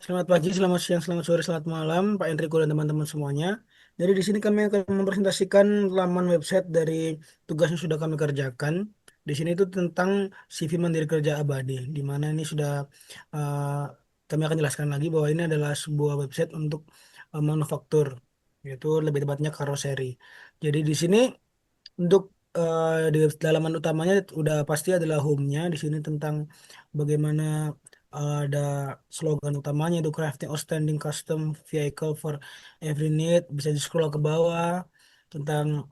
Selamat pagi, selamat siang, selamat sore, selamat malam, Pak Enrico dan teman-teman semuanya. Jadi di sini kami akan mempresentasikan laman website dari tugas yang sudah kami kerjakan. Di sini itu tentang CV Mandiri Kerja Abadi, di mana ini sudah eh, kami akan jelaskan lagi bahwa ini adalah sebuah website untuk manufaktur, yaitu lebih tepatnya karoseri. Jadi di sini untuk di dalaman utamanya udah pasti adalah home-nya. Di sini tentang bagaimana ada slogan utamanya itu crafting outstanding custom vehicle for every need. Bisa di scroll ke bawah tentang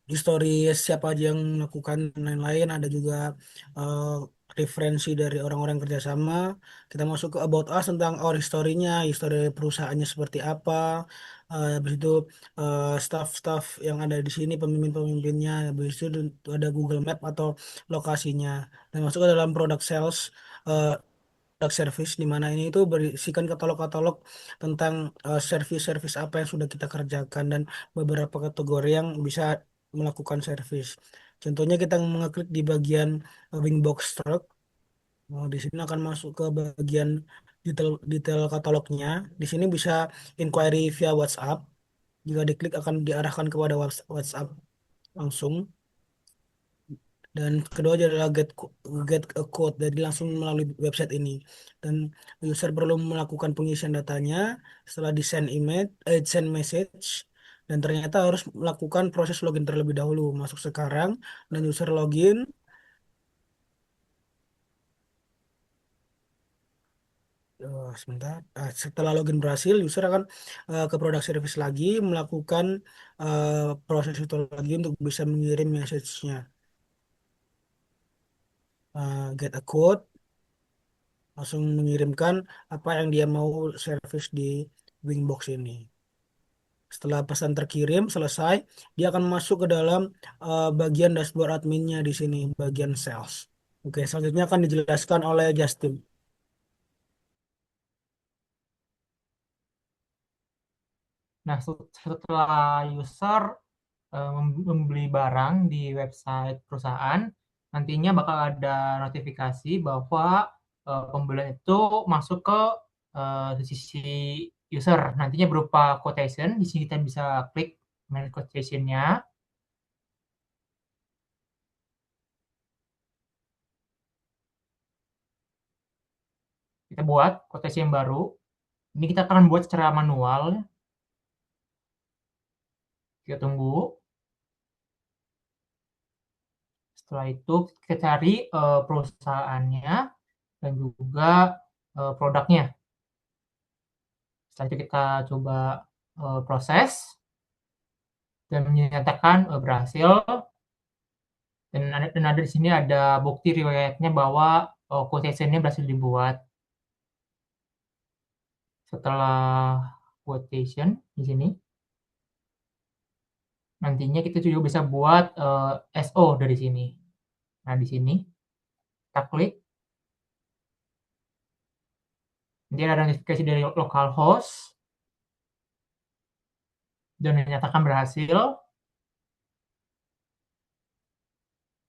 histori siapa aja yang melakukan dan lain-lain. Ada juga eh, referensi dari orang-orang yang kerjasama. Kita masuk ke about us tentang our historinya, histori perusahaannya seperti apa. Habis itu staff-staff yang ada di sini, pemimpin-pemimpinnya. Habis itu ada Google Map atau lokasinya. Dan masuk ke dalam product sales. eh, Product service di mana ini itu berisikan katalog-katalog tentang service-service apa yang sudah kita kerjakan dan beberapa kategori yang bisa melakukan service. Contohnya kita mengeklik di bagian wing box truck. Di sini akan masuk ke bagian detail detail katalognya. Di sini bisa inquiry via WhatsApp. Jika diklik akan diarahkan kepada WhatsApp langsung. Dan kedua adalah get a quote, jadi langsung melalui website ini. Dan user perlu melakukan pengisian datanya setelah di send image, send message, dan ternyata harus melakukan proses login terlebih dahulu. Masuk sekarang dan user login. Sebentar. Setelah login berhasil, user akan ke product service lagi melakukan proses itu lagi untuk bisa mengirim message-nya. Get a quote langsung mengirimkan apa yang dia mau service di Wingbox ini. Setelah pesan terkirim selesai, dia akan masuk ke dalam bagian dashboard adminnya di sini, bagian sales. Oke, selanjutnya akan dijelaskan oleh Justin. Nah, setelah user membeli barang di website perusahaan, nantinya bakal ada notifikasi bahwa pembelian itu masuk ke sisi user. Nantinya berupa quotation. Di sini kita bisa klik manage quotation-nya. Kita buat quotation yang baru. Ini kita akan buat secara manual. Kita tunggu. Setelah itu kita cari perusahaannya dan juga produknya. Setelah itu kita coba proses dan menyatakan berhasil, dan ada di sini ada bukti riwayatnya bahwa quotation-nya berhasil dibuat. Setelah quotation di sini, nantinya kita juga bisa buat SO dari sini. Nah, di sini kita klik, nanti ada notifikasi dari localhost dan menyatakan berhasil.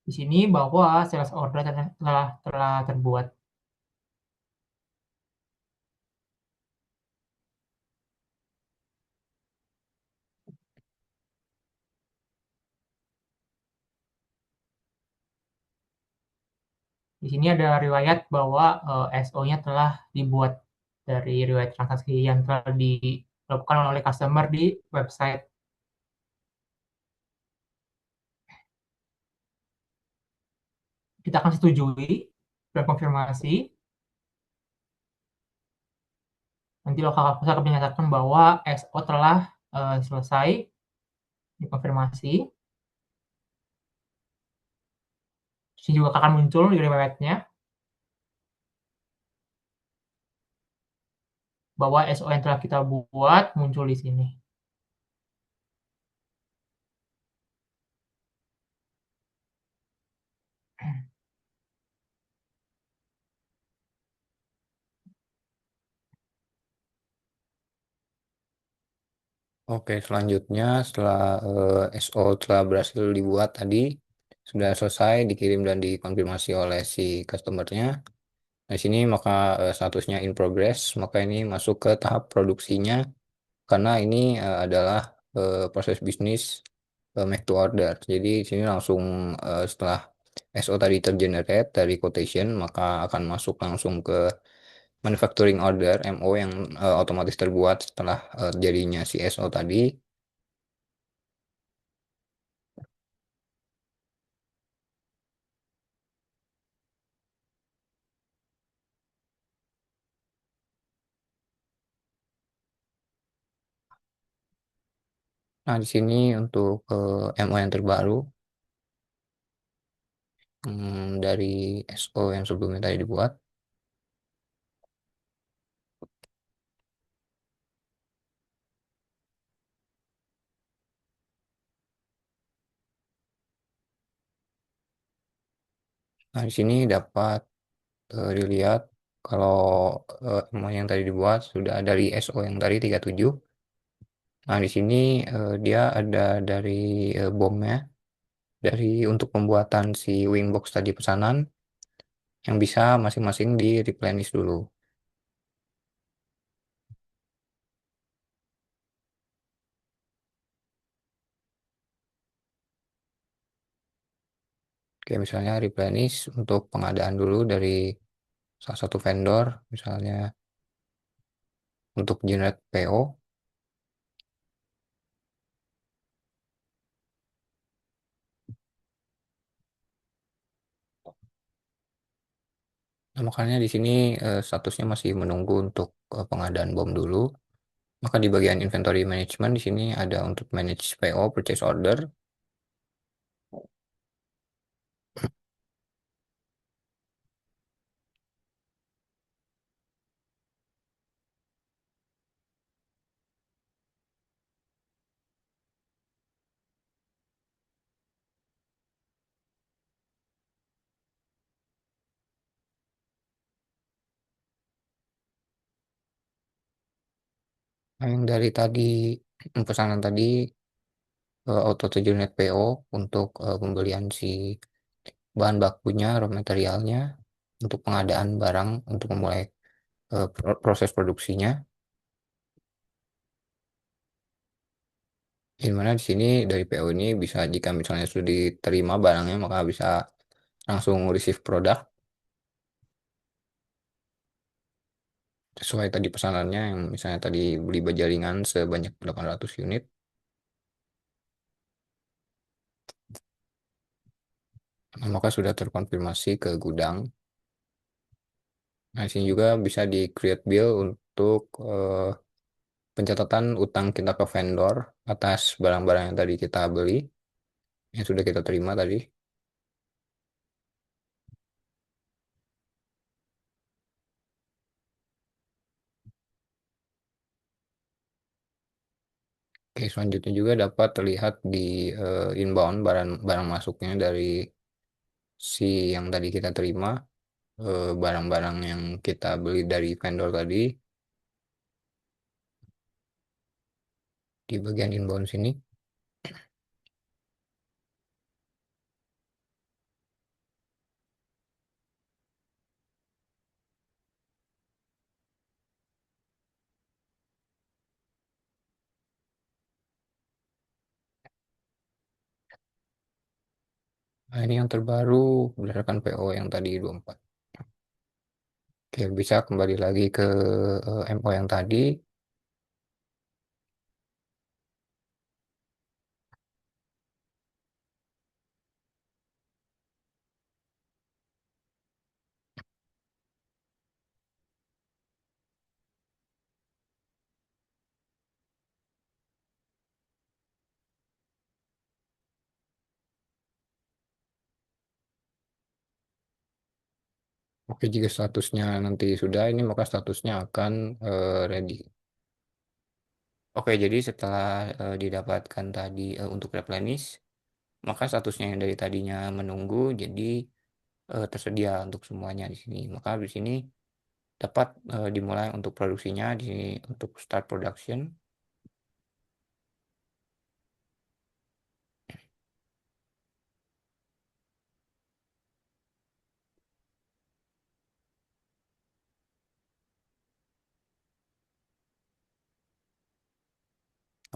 Di sini bahwa sales order telah terbuat. Di sini ada riwayat bahwa SO-nya telah dibuat dari riwayat transaksi yang telah dilakukan oleh customer di website. Kita akan setujui dan konfirmasi. Nanti lokal akan menyatakan bahwa SO telah selesai dikonfirmasi. Di sini juga akan muncul di riwayatnya bahwa SO yang telah kita buat muncul di sini. Oke, selanjutnya setelah SO telah berhasil dibuat tadi, sudah selesai dikirim dan dikonfirmasi oleh si customernya. Nah, di sini maka statusnya in progress, maka ini masuk ke tahap produksinya karena ini adalah proses bisnis make to order. Jadi di sini langsung setelah SO tadi tergenerate dari quotation, maka akan masuk langsung ke manufacturing order MO yang otomatis terbuat setelah jadinya si SO tadi. Nah, di sini untuk MO yang terbaru dari SO yang sebelumnya tadi dibuat. Nah, di sini dapat dilihat kalau MO yang tadi dibuat sudah dari SO yang tadi 37. Nah, di sini dia ada dari bomnya, dari untuk pembuatan si wingbox tadi pesanan yang bisa masing-masing di replenish dulu. Oke, misalnya replenish untuk pengadaan dulu dari salah satu vendor, misalnya untuk generate PO. Nah, makanya di sini statusnya masih menunggu untuk pengadaan bom dulu. Maka di bagian inventory management di sini ada untuk manage PO, purchase order. Nah, yang dari tadi pesanan tadi auto to generate PO untuk pembelian si bahan bakunya, raw materialnya, untuk pengadaan barang untuk memulai proses produksinya. Di mana di sini dari PO ini bisa jika misalnya sudah diterima barangnya maka bisa langsung receive produk sesuai tadi pesanannya yang misalnya tadi beli baja ringan sebanyak 800 unit. Nah, maka sudah terkonfirmasi ke gudang. Nah, di sini juga bisa di create bill untuk pencatatan utang kita ke vendor atas barang-barang yang tadi kita beli, yang sudah kita terima tadi. Oke, selanjutnya juga dapat terlihat di inbound barang barang masuknya dari si yang tadi kita terima, barang-barang yang kita beli dari vendor tadi di bagian inbound sini. Nah, ini yang terbaru berdasarkan PO yang tadi 24. Oke, bisa kembali lagi ke MO yang tadi. Oke, jika statusnya nanti sudah ini maka statusnya akan ready. Oke, jadi setelah didapatkan tadi untuk replenish, maka statusnya yang dari tadinya menunggu jadi tersedia untuk semuanya di sini. Maka di sini dapat dimulai untuk produksinya di sini untuk start production.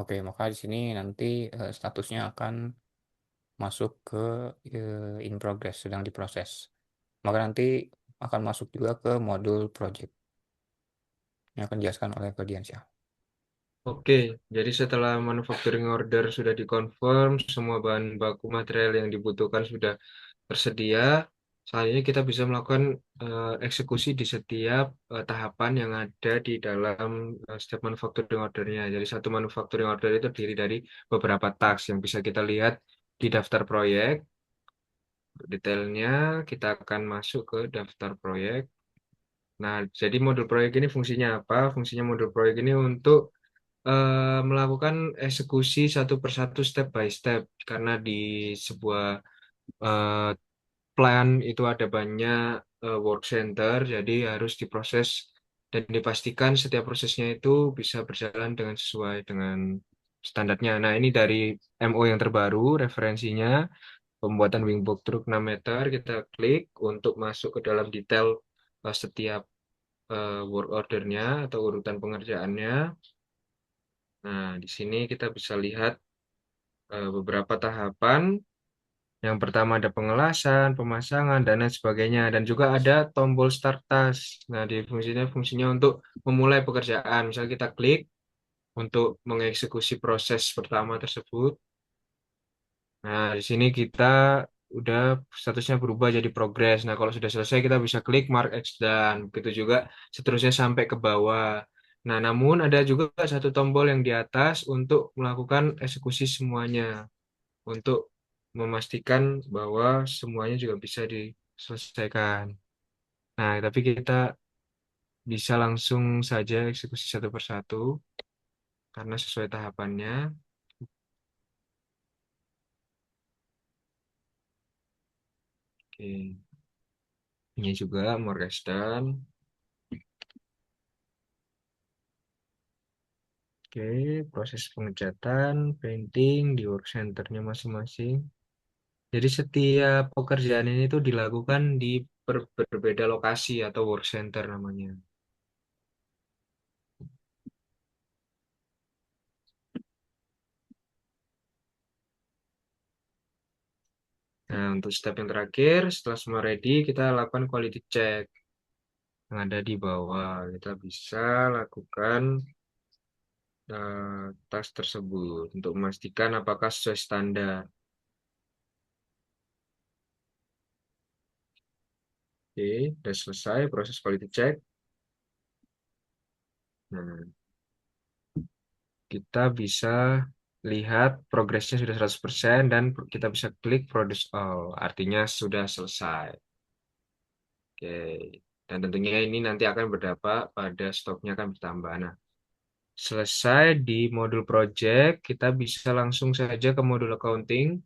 Oke, maka di sini nanti statusnya akan masuk ke in progress, sedang diproses. Maka nanti akan masuk juga ke modul project yang akan dijelaskan oleh Ferdiansyah. Oke, jadi setelah manufacturing order sudah dikonfirm, semua bahan baku material yang dibutuhkan sudah tersedia, selanjutnya kita bisa melakukan eksekusi di setiap tahapan yang ada di dalam setiap manufacturing ordernya. Jadi satu manufacturing order itu terdiri dari beberapa task yang bisa kita lihat di daftar proyek. Detailnya kita akan masuk ke daftar proyek. Nah, jadi modul proyek ini fungsinya apa? Fungsinya modul proyek ini untuk melakukan eksekusi satu persatu step by step karena di sebuah eh, plan itu ada banyak work center, jadi harus diproses dan dipastikan setiap prosesnya itu bisa berjalan dengan sesuai dengan standarnya. Nah, ini dari MO yang terbaru, referensinya pembuatan wingbox truk 6 meter, kita klik untuk masuk ke dalam detail setiap work ordernya atau urutan pengerjaannya. Nah, di sini kita bisa lihat beberapa tahapan. Yang pertama ada pengelasan, pemasangan, dan lain sebagainya. Dan juga ada tombol start task. Nah, di fungsinya untuk memulai pekerjaan. Misal kita klik untuk mengeksekusi proses pertama tersebut. Nah, di sini kita udah statusnya berubah jadi progress. Nah, kalau sudah selesai kita bisa klik mark X dan begitu juga seterusnya sampai ke bawah. Nah, namun ada juga satu tombol yang di atas untuk melakukan eksekusi semuanya, untuk memastikan bahwa semuanya juga bisa diselesaikan. Nah, tapi kita bisa langsung saja eksekusi satu persatu karena sesuai tahapannya. Oke, ini juga Morgestan. Oke, proses pengecatan, painting di work centernya masing-masing. Jadi setiap pekerjaan ini tuh dilakukan di berbeda lokasi atau work center namanya. Nah, untuk step yang terakhir, setelah semua ready, kita lakukan quality check yang ada di bawah. Kita bisa lakukan tas tersebut untuk memastikan apakah sesuai standar. Oke, sudah selesai proses quality check. Nah, kita bisa lihat progresnya sudah 100% dan kita bisa klik produce all, artinya sudah selesai. Oke, dan tentunya ini nanti akan berdampak pada stoknya akan bertambah. Nah, selesai di modul project, kita bisa langsung saja ke modul accounting.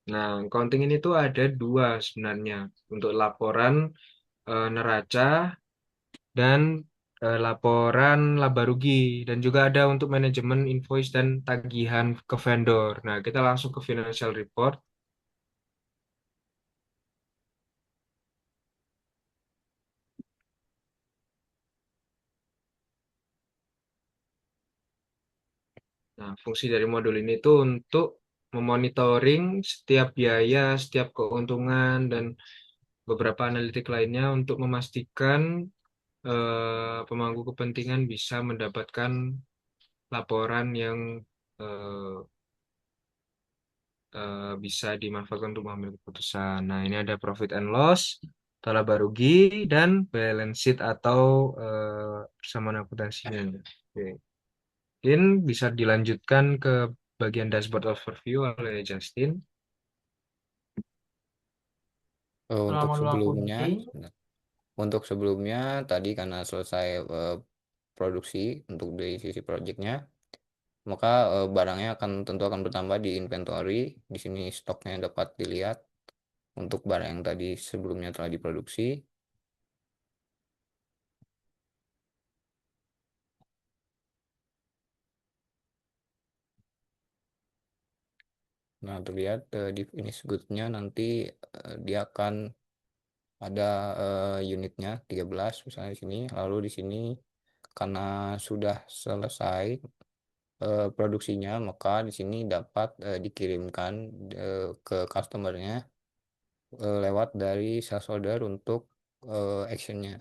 Nah, accounting ini tuh ada dua sebenarnya untuk laporan neraca dan laporan laba rugi dan juga ada untuk manajemen invoice dan tagihan ke vendor. Nah, kita langsung ke financial report. Nah, fungsi dari modul ini tuh untuk memonitoring setiap biaya, setiap keuntungan dan beberapa analitik lainnya untuk memastikan pemangku kepentingan bisa mendapatkan laporan yang eh, bisa dimanfaatkan untuk mengambil keputusan. Nah, ini ada profit and loss, atau laba rugi, dan balance sheet atau persamaan akuntansinya. Oke. Mungkin bisa dilanjutkan ke bagian dashboard overview oleh Justin. Setelah Untuk modul sebelumnya, accounting, untuk sebelumnya tadi karena selesai produksi untuk dari sisi projectnya, maka barangnya tentu akan bertambah di inventory. Di sini stoknya dapat dilihat untuk barang yang tadi sebelumnya telah diproduksi. Nah, terlihat di finish good-nya nanti dia akan ada unitnya 13 misalnya di sini. Lalu di sini karena sudah selesai produksinya, maka di sini dapat dikirimkan ke customernya lewat dari sales order untuk actionnya.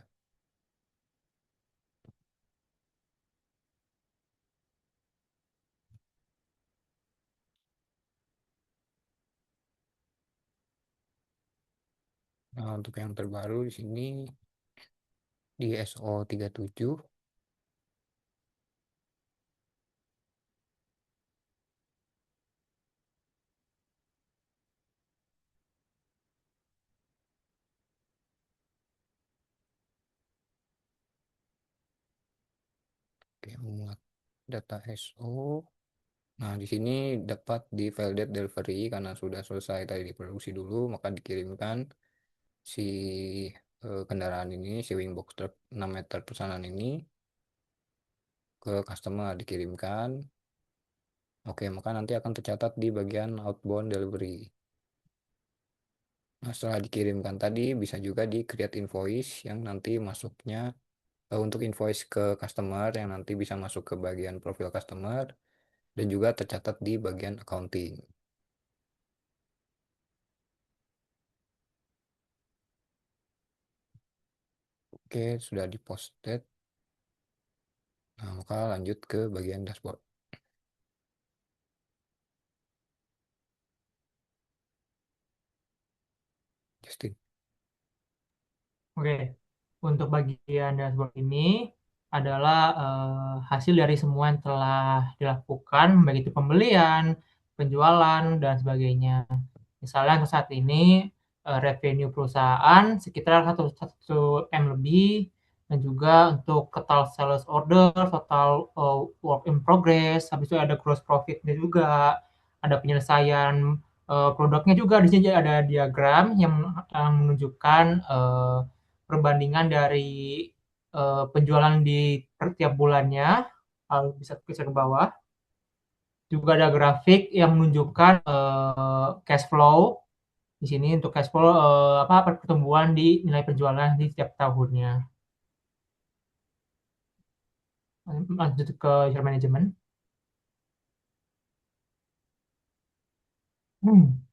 Nah, untuk yang terbaru di sini di SO37 oke, memuat data SO. Nah, di sini dapat di file date delivery karena sudah selesai tadi diproduksi dulu, maka dikirimkan si kendaraan ini, si Wingbox truk 6 meter pesanan ini ke customer dikirimkan. Oke, maka nanti akan tercatat di bagian outbound delivery. Nah, setelah dikirimkan tadi bisa juga di create invoice yang nanti masuknya untuk invoice ke customer yang nanti bisa masuk ke bagian profil customer dan juga tercatat di bagian accounting. Oke, sudah diposted. Nah, maka lanjut ke bagian dashboard. Justin. Oke, untuk bagian dashboard ini adalah hasil dari semua yang telah dilakukan, baik itu pembelian, penjualan, dan sebagainya. Misalnya untuk saat ini revenue perusahaan sekitar 1 M lebih, dan juga untuk total sales order, total work in progress, habis itu ada gross profitnya juga, ada penyelesaian produknya juga. Di sini ada diagram yang menunjukkan perbandingan dari penjualan di tiap bulannya. Bisa ke bawah. Juga ada grafik yang menunjukkan cash flow. Di sini untuk cash flow apa pertumbuhan di nilai penjualan di setiap tahunnya. Lanjut ke share management. Hmm.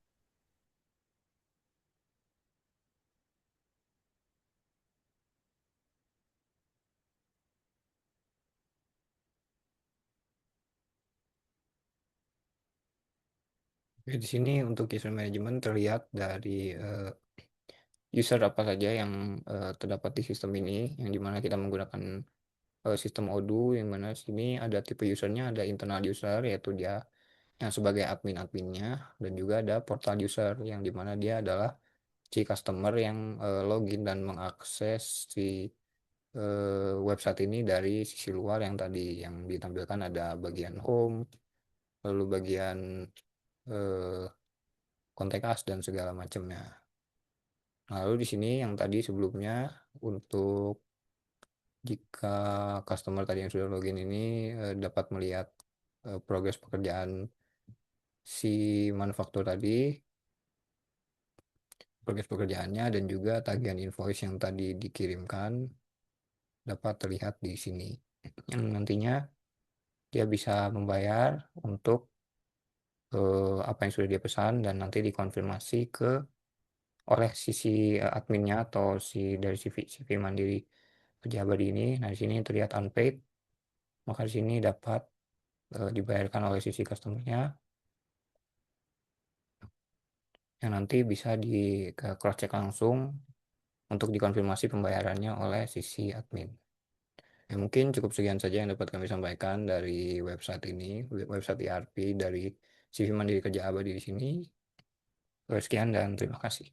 Oke, di sini untuk user management terlihat dari user apa saja yang terdapat di sistem ini, yang dimana kita menggunakan sistem Odoo, yang mana sini ada tipe usernya, ada internal user yaitu dia yang sebagai admin-adminnya, dan juga ada portal user yang dimana dia adalah si customer yang login dan mengakses si website ini dari sisi luar yang tadi yang ditampilkan ada bagian home, lalu bagian kontak us dan segala macamnya. Lalu di sini yang tadi sebelumnya untuk jika customer tadi yang sudah login ini dapat melihat progres pekerjaan si manufaktur tadi, progres pekerjaannya dan juga tagihan invoice yang tadi dikirimkan dapat terlihat di sini. Yang nantinya dia bisa membayar untuk apa yang sudah dia pesan dan nanti dikonfirmasi ke oleh sisi adminnya atau dari CV Mandiri Kerja Abadi ini. Nah, di sini terlihat unpaid, maka di sini dapat dibayarkan oleh sisi customer-nya yang nanti bisa di cross check langsung untuk dikonfirmasi pembayarannya oleh sisi admin. Ya, mungkin cukup sekian saja yang dapat kami sampaikan dari website ini, website ERP dari CV Mandiri Kerja Abadi di sini. Sekian dan terima kasih.